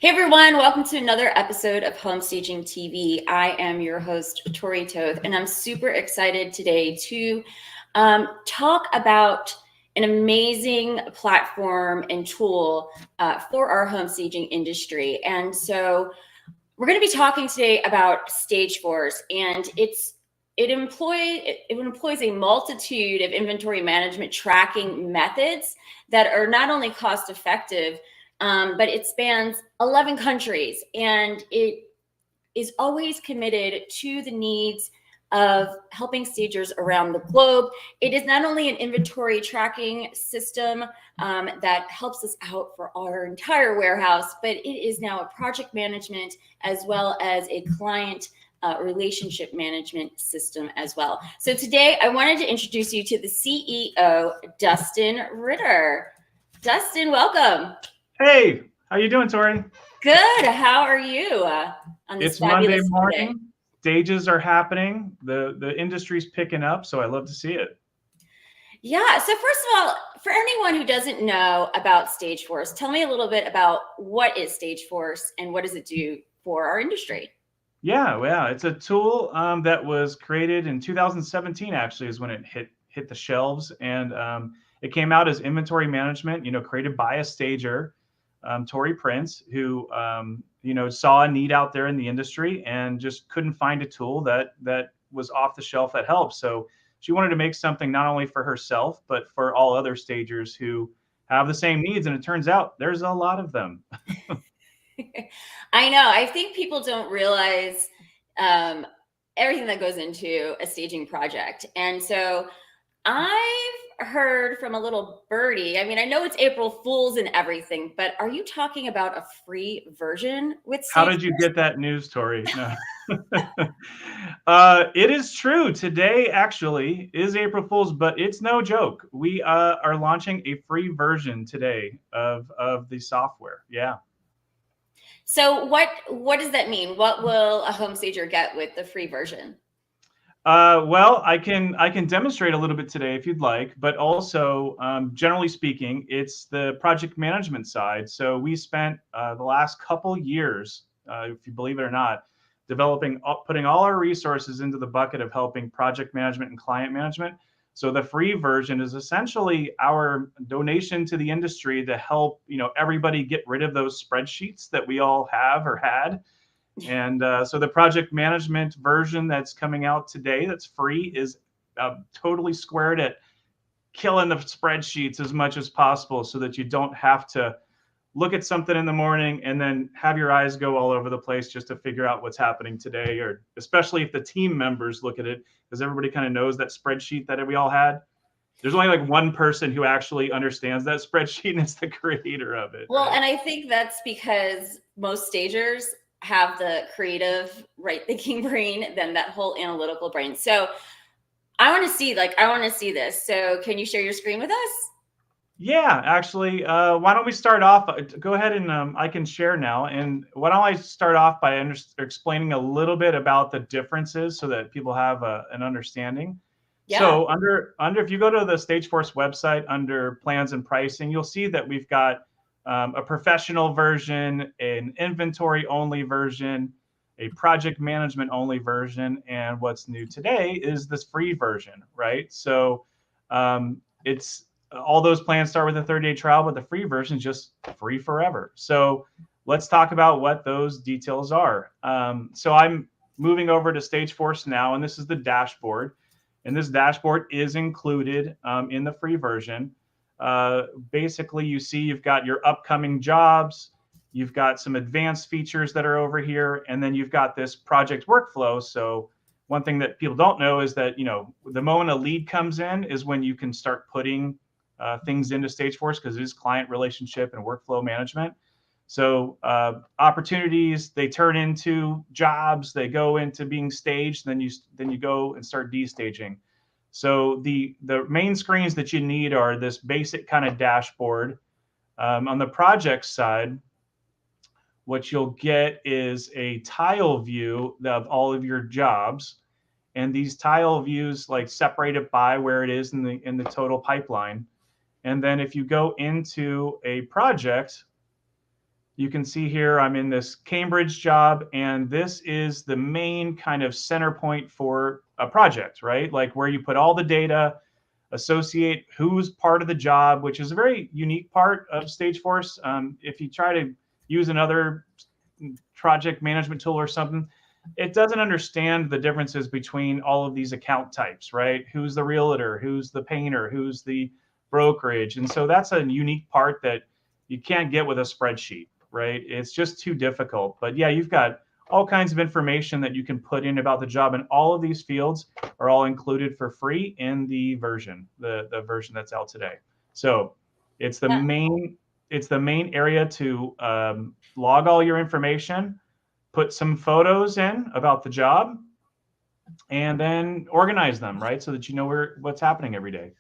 Hey everyone, welcome to another episode of Home Staging TV. I am your host, Tori Toth, and I'm super excited today to talk about an amazing platform and tool for our home staging industry. And so we're going to be talking today about Stageforce, and it employs a multitude of inventory management tracking methods that are not only cost effective, but it spans 11 countries, and it is always committed to the needs of helping stagers around the globe. It is not only an inventory tracking system that helps us out for our entire warehouse, but it is now a project management as well as a client relationship management system as well. So today I wanted to introduce you to the CEO, Dustin Ritter. Dustin, welcome. Hey, how you doing, Tori? Good. How are you on this It's Monday fabulous morning. Monday? Stages are happening. The industry's picking up, so I love to see it. Yeah. So first of all, for anyone who doesn't know about Stageforce, tell me a little bit about what is Stageforce and what does it do for our industry? Yeah. It's a tool that was created in 2017. Actually, is when it hit the shelves, and it came out as inventory management. Created by a stager, Tori Prince, who saw a need out there in the industry and just couldn't find a tool that was off the shelf that helped. So she wanted to make something not only for herself but for all other stagers who have the same needs. And it turns out there's a lot of them. I know. I think people don't realize um, everything that goes into a staging project. And so I've heard from a little birdie. I mean, I know it's April Fool's and everything, but are you talking about a free version with How Stageforce? did you get that news, Tori? No. It is true. Today actually is April Fool's, but it's no joke. We are launching a free version today of the software. Yeah. So what does that mean? What will a home stager get with the free version? Well, I can demonstrate a little bit today if you'd like, but also generally speaking, it's the project management side. So we spent the last couple years, if you believe it or not, putting all our resources into the bucket of helping project management and client management. So the free version is essentially our donation to the industry to help everybody get rid of those spreadsheets that we all have or had. And so the project management version that's coming out today, that's free, is totally squared at killing the spreadsheets as much as possible so that you don't have to look at something in the morning and then have your eyes go all over the place just to figure out what's happening today, or especially if the team members look at it, because everybody kind of knows that spreadsheet that we all had. There's only like one person who actually understands that spreadsheet, and it's the creator of it. Well, Right? and I think that's because most stagers have the creative, right thinking brain than that whole analytical brain. So I want to see this. So can you share your screen with us? Yeah, actually, why don't we start off? Go ahead and I can share now. And why don't I start off by explaining a little bit about the differences so that people have an understanding. Yeah. So if you go to the Stageforce website under plans and pricing, you'll see that we've got a professional version, an inventory only version, a project management only version, and what's new today is this free version, right? So it's all those plans start with a 30-day trial, but the free version is just free forever. So let's talk about what those details are. So I'm moving over to Stageforce now, and this is the dashboard. And this dashboard is included in the free version. Basically, you see you've got your upcoming jobs, you've got some advanced features that are over here, and then you've got this project workflow. So one thing that people don't know is that the moment a lead comes in is when you can start putting things into Stageforce, because it is client relationship and workflow management. So opportunities, they turn into jobs, they go into being staged, then you go and start destaging. So the main screens that you need are this basic kind of dashboard. On the project side, what you'll get is a tile view of all of your jobs. And these tile views like separate it by where it is in the total pipeline. And then if you go into a project, You can see here I'm in this Cambridge job, and this is the main kind of center point for a project, right? Like where you put all the data, associate who's part of the job, which is a very unique part of Stageforce. If you try to use another project management tool or something, it doesn't understand the differences between all of these account types, right? Who's the realtor, who's the painter, who's the brokerage. And so that's a unique part that you can't get with a spreadsheet, right? It's just too difficult. But yeah, you've got all kinds of information that you can put in about the job, and all of these fields are all included for free in the version, the version that's out today. So it's the main area to log all your information, put some photos in about the job, and then organize them, right? So that you know what's happening every day.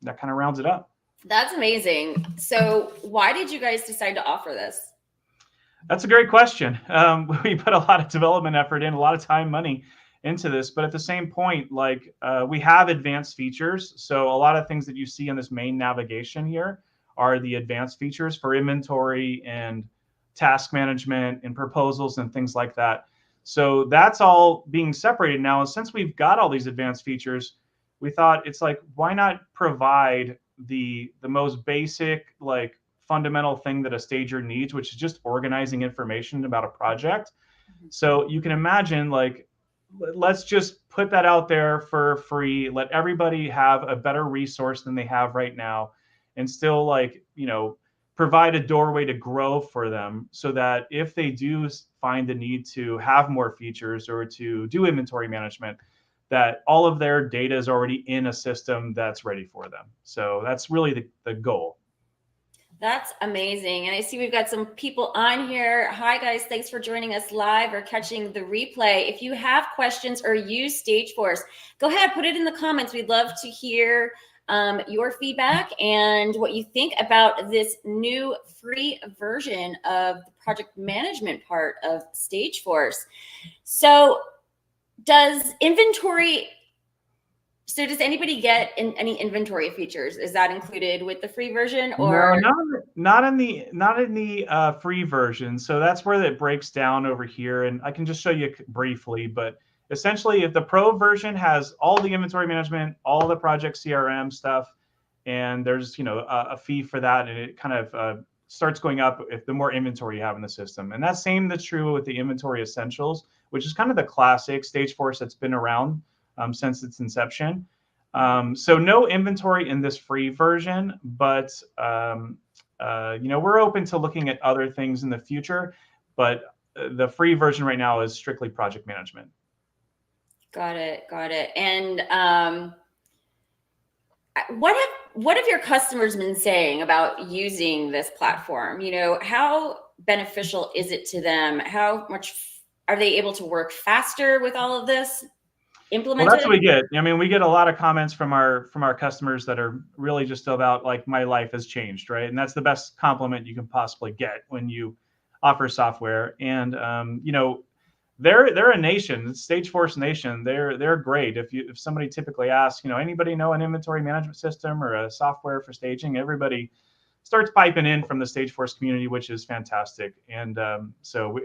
That kind of rounds it up. That's amazing. So why did you guys decide to offer this? That's a great question. We put a lot of development effort in, a lot of time, money into this, but at the same point, like we have advanced features. So a lot of things that you see in this main navigation here are the advanced features for inventory and task management and proposals and things like that. So that's all being separated now. And since we've got all these advanced features, we thought it's like, why not provide the most basic, like fundamental thing that a stager needs, which is just organizing information about a project. So you can imagine, like, let's just put that out there for free. Let everybody have a better resource than they have right now, and still, like, provide a doorway to grow for them, so that if they do find the need to have more features or to do inventory management, that all of their data is already in a system that's ready for them. So that's really the goal. That's amazing. And I see we've got some people on here. Hi, guys. Thanks for joining us live or catching the replay. If you have questions or use Stageforce, go ahead, put it in the comments. We'd love to hear your feedback and what you think about this new free version of the project management part of Stageforce. So does anybody get any inventory features? Is that included with the free version, or no? Not in the free version. So that's where it breaks down over here, and I can just show you briefly. But essentially, if the pro version has all the inventory management, all the project CRM stuff, and there's a fee for that, and it kind of starts going up if the more inventory you have in the system. And that's true with the inventory essentials, which is kind of the classic Stageforce that's been around since its inception. So no inventory in this free version, but we're open to looking at other things in the future. But the free version right now is strictly project management. Got it. And what have your customers been saying about using this platform? How beneficial is it to them? How much are they able to work faster with all of this implemented? Well, that's what we get. I mean, we get a lot of comments from our customers that are really just about, like, my life has changed, right? And that's the best compliment you can possibly get when you offer software. And they're a nation, Stageforce Nation. They're great. If somebody typically asks, anybody know an inventory management system or a software for staging, everybody starts piping in from the Stageforce community, which is fantastic. And so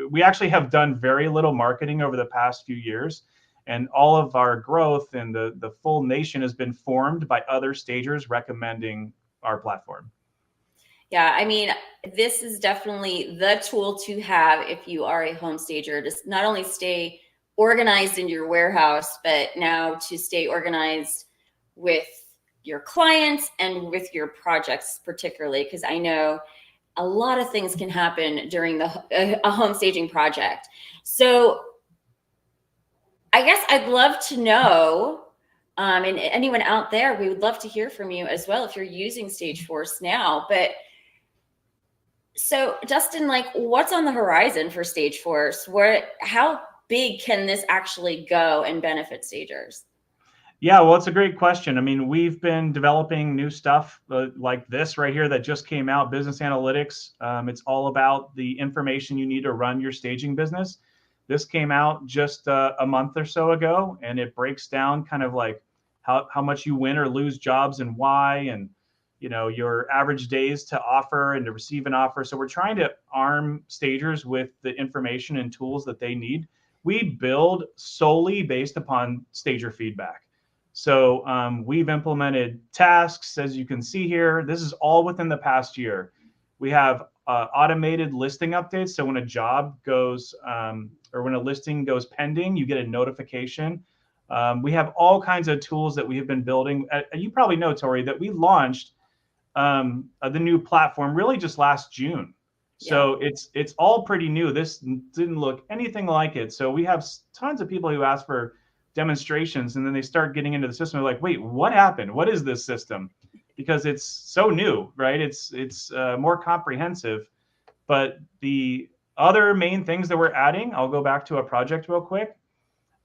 we actually have done very little marketing over the past few years. And all of our growth and the full nation has been formed by other stagers recommending our platform. Yeah, I mean, this is definitely the tool to have if you are a home stager, to not only stay organized in your warehouse, but now to stay organized with your clients and with your projects, particularly, because I know a lot of things can happen during a home staging project. So I guess I'd love to know, and anyone out there, we would love to hear from you as well if you're using Stageforce now. But so, Dustin, like, what's on the horizon for Stageforce? How big can this actually go and benefit stagers? Yeah, well, it's a great question. I mean, we've been developing new stuff like this right here that just came out, business analytics. It's all about the information you need to run your staging business. This came out just a month or so ago, and it breaks down kind of like how much you win or lose jobs and why, and your average days to offer and to receive an offer. So we're trying to arm stagers with the information and tools that they need. We build solely based upon stager feedback. So we've implemented tasks, as you can see here. This is all within the past year. We have automated listing updates. So when a job goes or when a listing goes pending, you get a notification. We have all kinds of tools that we have been building. You probably know, Tori, that we launched the new platform really just last June. So yeah. It's all pretty new. This didn't look anything like it. So we have tons of people who ask for demonstrations, and then they start getting into the system. They're like, wait, what happened? What is this system? Because it's so new, right? It's more comprehensive. But the other main things that we're adding, I'll go back to a project real quick.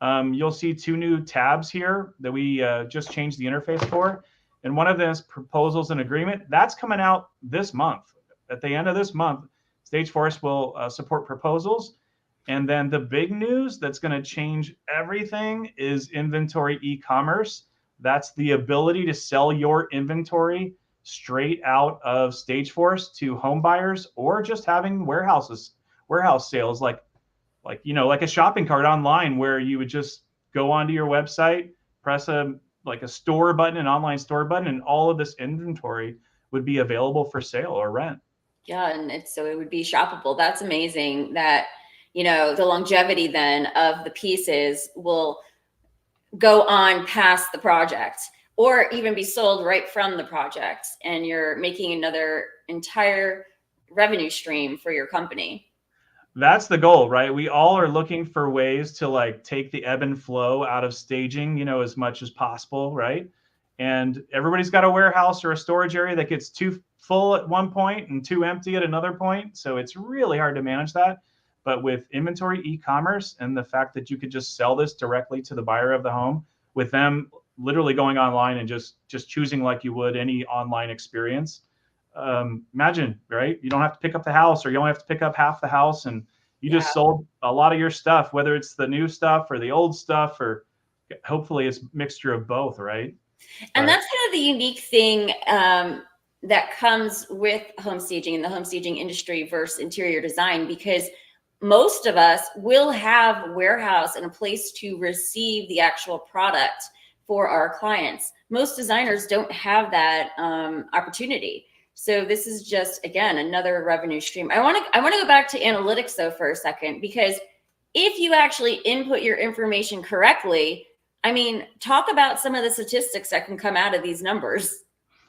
You'll see 2 new tabs here that we just changed the interface for. And one of them is proposals and agreement. That's coming out this month. At the end of this month, Stageforce will support proposals. And then the big news that's going to change everything is inventory e-commerce. That's the ability to sell your inventory straight out of Stageforce to home buyers, or just having warehouse sales like a shopping cart online, where you would just go onto your website, press a store button, an online store button, and all of this inventory would be available for sale or rent. Yeah, and so it would be shoppable. That's amazing that, the longevity then of the pieces will go on past the project, or even be sold right from the project, and you're making another entire revenue stream for your company. That's the goal, right? We all are looking for ways to take the ebb and flow out of staging, as much as possible, right? And everybody's got a warehouse or a storage area that gets too full at one point and too empty at another point. So it's really hard to manage that. But with inventory e-commerce and the fact that you could just sell this directly to the buyer of the home, with them literally going online and just choosing like you would any online experience. Imagine, right? You don't have to pick up the house, or you only have to pick up half the house, and you just sold a lot of your stuff, whether it's the new stuff or the old stuff, or hopefully it's a mixture of both, right? And that's kind of the unique thing that comes with home staging and the home staging industry versus interior design, because most of us will have a warehouse and a place to receive the actual product for our clients. Most designers don't have that opportunity. So this is just, again, another revenue stream. I want to go back to analytics though for a second, because if you actually input your information correctly, talk about some of the statistics that can come out of these numbers.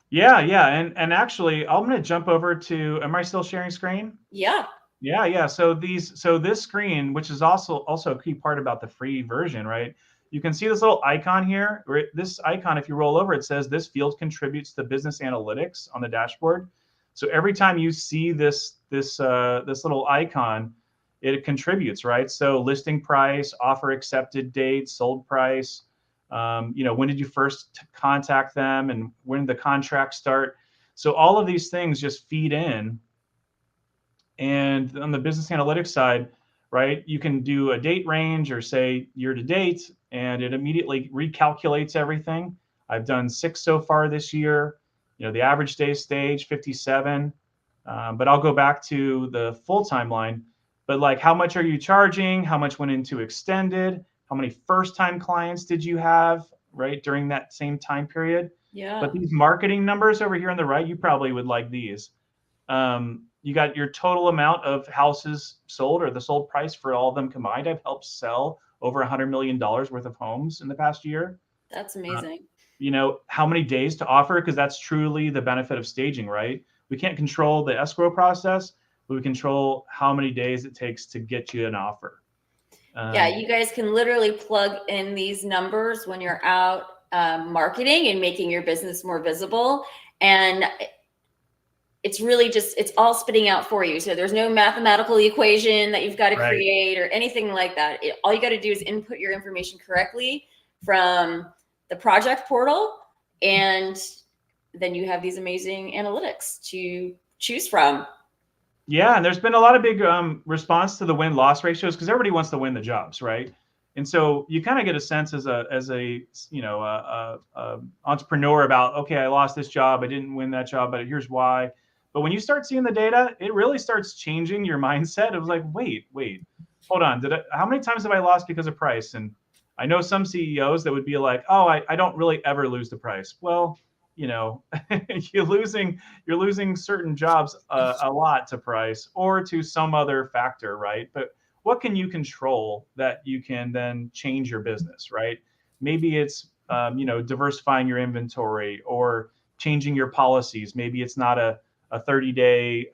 Yeah. And actually, I'm going to jump over to, am I still sharing screen? Yeah. Yeah. So this screen, which is also a key part about the free version, right? You can see this little icon here. This icon, if you roll over, it says this field contributes to business analytics on the dashboard. So every time you see this little icon, it contributes, right? So listing price, offer accepted date, sold price, when did you first contact them, and when did the contract start? So all of these things just feed in. And on the business analytics side, right, you can do a date range or say year to date, and it immediately recalculates everything. I've done 6 so far this year. The average day stage 57, but I'll go back to the full timeline. But how much are you charging? How much went into extended? How many first-time clients did you have, right, during that same time period? Yeah. But these marketing numbers over here on the right, you probably would like these. You got your total amount of houses sold, or the sold price for all of them combined. I've helped sell over $100 million worth of homes in the past year. That's amazing. How many days to offer, because that's truly the benefit of staging, right? We can't control the escrow process, but we control how many days it takes to get you an offer. Yeah, you guys can literally plug in these numbers when you're out marketing and making your business more visible. And it's really it's all spitting out for you. So there's no mathematical equation that you've got to create or anything like that. All you got to do is input your information correctly from the project portal, and then you have these amazing analytics to choose from. Yeah, and there's been a lot of big response to the win-loss ratios, because everybody wants to win the jobs, right? And so you kind of get a sense as a entrepreneur about, okay, I lost this job, I didn't win that job, but here's why. But when you start seeing the data, it really starts changing your mindset of like, wait, hold on, how many times have I lost because of price? And I know some CEOs that would be like, oh, I don't really ever lose the price. Well, you're losing certain jobs a lot to price or to some other factor, right? But what can you control that you can then change your business, right? Maybe it's diversifying your inventory or changing your policies. Maybe it's not a 30-day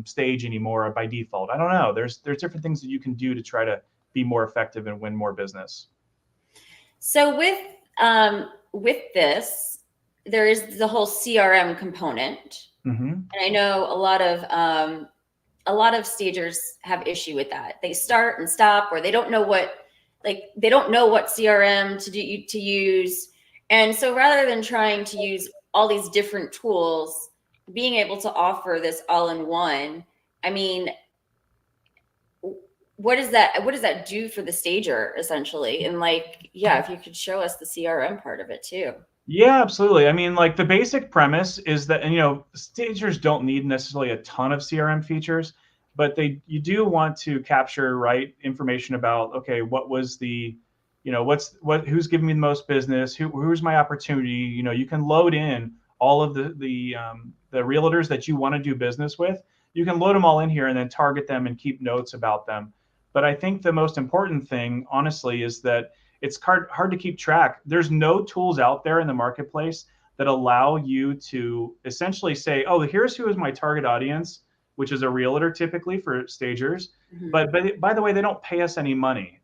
stage anymore by default. I don't know. There's different things that you can do to try to be more effective and win more business. So with this, there is the whole CRM component, and I know a lot of stagers have issue with that. They start and stop, or they don't know what CRM to use. And so rather than trying to use all these different tools, being able to offer this all in one, I mean, what does that do for the stager essentially? And like, yeah, if you could show us the CRM part of it too. Yeah, absolutely. I mean, like the basic premise is that, stagers don't need necessarily a ton of CRM features, but you do want to capture right information about, okay, what was the, who's giving me the most business, who's my opportunity. You can load in all of the realtors that you want to do business with. You can load them all in here and then target them and keep notes about them. But I think the most important thing, honestly, is that it's hard to keep track. There's no tools out there in the marketplace that allow you to essentially say, oh, here's who is my target audience, which is a realtor typically for stagers. Mm-hmm. But by the way, they don't pay us any money,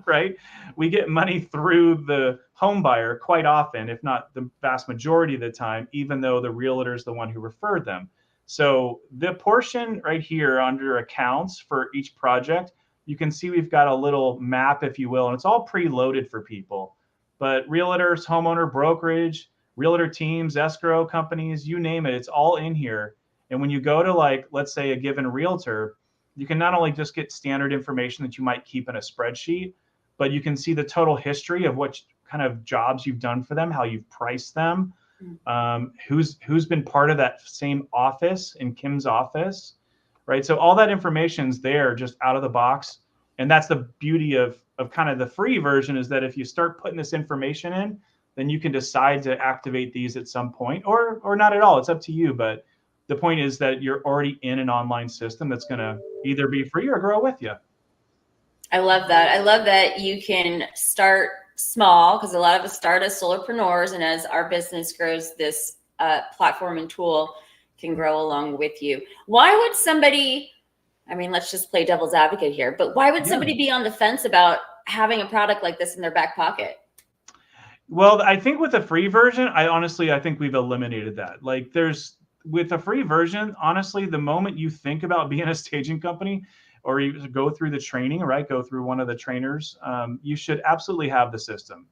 right? We get money through the home buyer quite often, if not the vast majority of the time, even though the realtor is the one who referred them. So the portion right here under accounts for each project, you can see we've got a little map, if you will, and it's all preloaded for people. But realtors, homeowner, brokerage, realtor teams, escrow companies, you name it, it's all in here. And when you go to, like, let's say a given realtor, you can not only just get standard information that you might keep in a spreadsheet, but you can see the total history of what kind of jobs you've done for them, how you've priced them, who's been part of that same office in Kim's office. Right. So all that information's there just out of the box. And that's the beauty of kind of the free version, is that if you start putting this information in, then you can decide to activate these at some point or not at all. It's up to you. But the point is that you're already in an online system that's going to either be free or grow with you. I love that. I love that you can start small, because a lot of us start as solopreneurs. And as our business grows, this platform and tool can grow along with you. Why would somebody, I mean, let's just play devil's advocate here, but why would somebody be on the fence about having a product like this in their back pocket? Well, I think with the free version, I think we've eliminated that. Like with the free version, honestly, the moment you think about being a staging company or you go through the training, right, go through one of the trainers, you should absolutely have the system,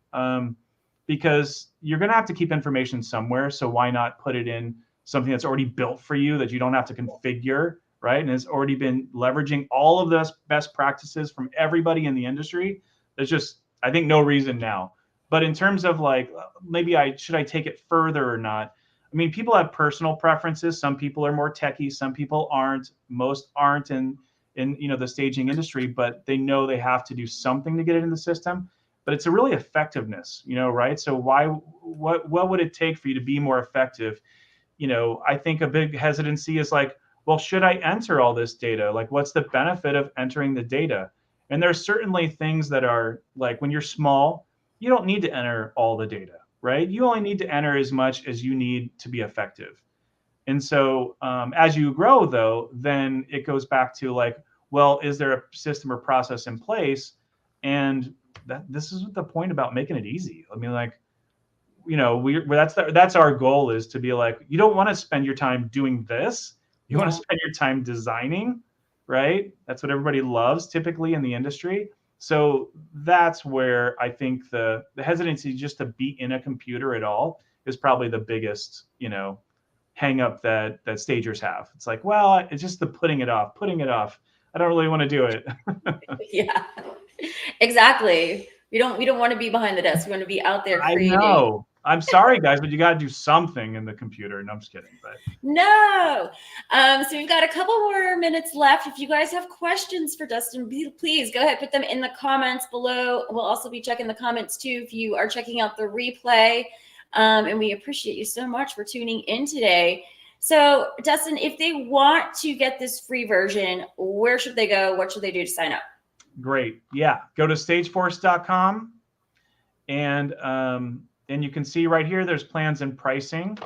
because you're going to have to keep information somewhere. So why not put it in something that's already built for you that you don't have to configure, right? And it's already been leveraging all of those best practices from everybody in the industry. There's just, I think, no reason now. But in terms of like, maybe should I take it further or not? I mean, people have personal preferences. Some people are more techie, some people aren't. Most aren't in the staging industry, but they know they have to do something to get it in the system. But it's a really effectiveness, right? So what would it take for you to be more effective? I think a big hesitancy is like, well, should I enter all this data? Like, what's the benefit of entering the data? And there's certainly things that are like, when you're small, you don't need to enter all the data, right? You only need to enter as much as you need to be effective. And so as you grow, though, then it goes back to like, well, is there a system or process in place? And this is the point about making it easy. I mean, like, that's our goal, is to be like, you don't want to spend your time doing this. You want to spend your time designing, right? That's what everybody loves typically in the industry. So that's where I think the hesitancy just to be in a computer at all is probably the biggest, hang up that stagers have. It's like, well, it's just the putting it off. I don't really want to do it. Yeah, exactly. We don't want to be behind the desk. We want to be out there I creating. know. I'm sorry, guys, but you got to do something in the computer. No, I'm just kidding. But No. So we've got a couple more minutes left. If you guys have questions for Dustin, please go ahead, put them in the comments below. We'll also be checking the comments too if you are checking out the replay. And we appreciate you so much for tuning in today. So Dustin, if they want to get this free version, where should they go? What should they do to sign up? great. Yeah. Go to stageforce.com and you can see right here, there's plans and pricing.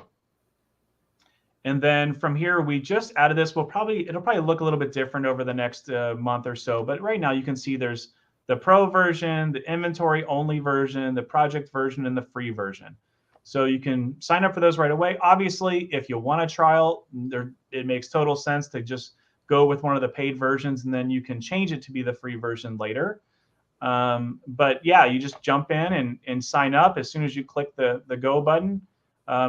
And then from here, we just added this. It'll probably look a little bit different over the next month or so. But right now you can see there's the pro version, the inventory only version, the project version, and the free version. So you can sign up for those right away. Obviously, if you want a trial, it makes total sense to just go with one of the paid versions, and then you can change it to be the free version later. But yeah, you just jump in and sign up. As soon as you click the go button,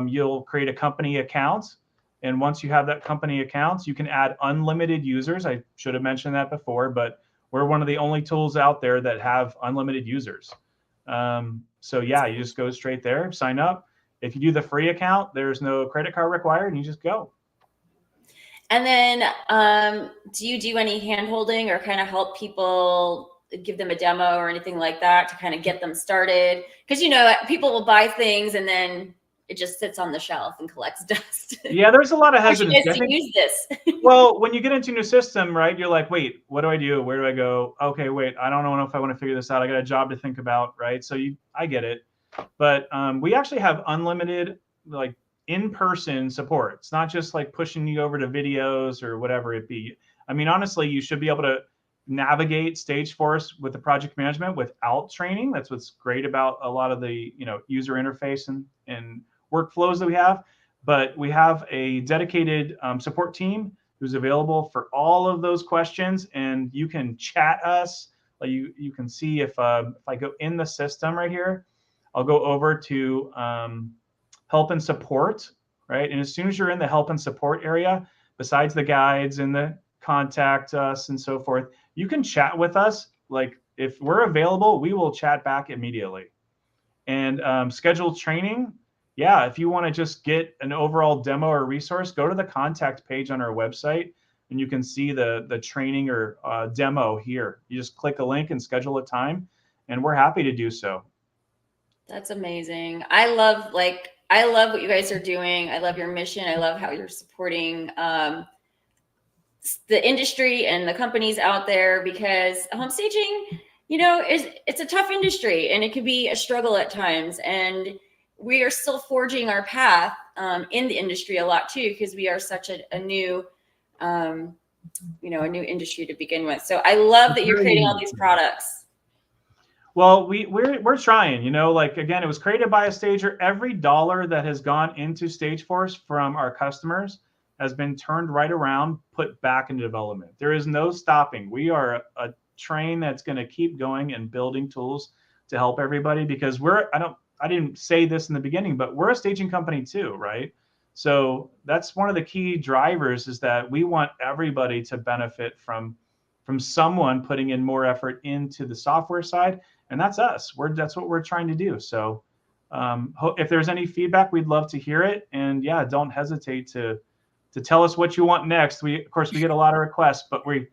you'll create a company account. And once you have that company account, you can add unlimited users. I should have mentioned that before, but we're one of the only tools out there that have unlimited users. So yeah, you just go straight there, sign up. If you do the free account, there's no credit card required, and you just go. And then do you do any hand holding or kind of help people, give them a demo or anything like that to kind of get them started? Because, people will buy things and then it just sits on the shelf and collects dust. Yeah, there's a lot of hesitancy. To use this. Well, when you get into a new system, right, you're like, wait, what do I do? Where do I go? Okay, wait, I don't know if I want to figure this out. I got a job to think about, right? So I get it. But we actually have unlimited, like, in-person support. It's not just like pushing you over to videos or whatever it be. I mean, honestly, you should be able to navigate Stageforce with the project management without training. That's what's great about a lot of the user interface and workflows that we have. But we have a dedicated support team who's available for all of those questions, and you can chat us. Like you can see if I go in the system right here, I'll go over to help and support, right? And as soon as you're in the help and support area, besides the guides and the contact us and so forth, you can chat with us. Like if we're available, we will chat back immediately. And scheduled training, yeah, if you want to just get an overall demo or resource, go to the contact page on our website, and you can see the training or demo here. You just click a link and schedule a time, and we're happy to do so. That's amazing. I love what you guys are doing. I love your mission. I love how you're supporting the industry and the companies out there, because home staging, it's a tough industry and it can be a struggle at times. And we are still forging our path in the industry a lot too, because we are such a new, a new industry to begin with. So I love that you're creating all these products. Well, we're trying, like, again, it was created by a stager. Every dollar that has gone into Stageforce from our customers has been turned right around, put back into development. There is no stopping. We are a train that's going to keep going and building tools to help everybody, because I didn't say this in the beginning, but we're a staging company too, right? So that's one of the key drivers, is that we want everybody to benefit from someone putting in more effort into the software side. And that's us. That's what we're trying to do. So if there's any feedback, we'd love to hear it. And yeah, don't hesitate to tell us what you want next. Of course, we get a lot of requests, but we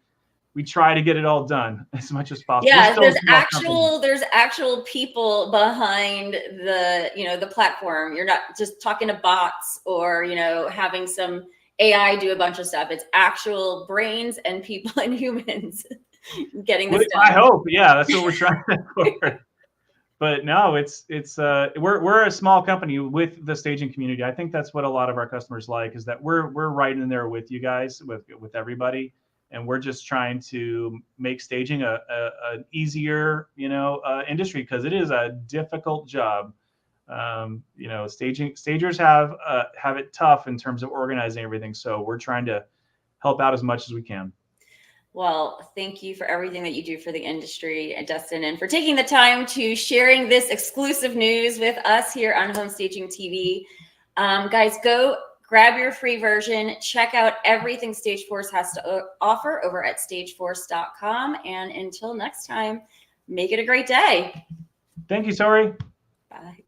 try to get it all done as much as possible. Yeah, there's actual people behind the platform. You're not just talking to bots or having some AI do a bunch of stuff. It's actual brains and people and humans getting this done. I hope, yeah, that's what we're trying for. But no, we're a small company with the staging community. I think that's what a lot of our customers like, is that we're right in there with you guys, with everybody, and we're just trying to make staging an easier industry, because it is a difficult job. Stagers have it tough in terms of organizing everything. So we're trying to help out as much as we can. Well, thank you for everything that you do for the industry, Dustin, and for taking the time to sharing this exclusive news with us here on Home Staging TV. Guys, go grab your free version. Check out everything Stageforce has to offer over at stageforce.com. And until next time, make it a great day. Thank you, Tori. Bye.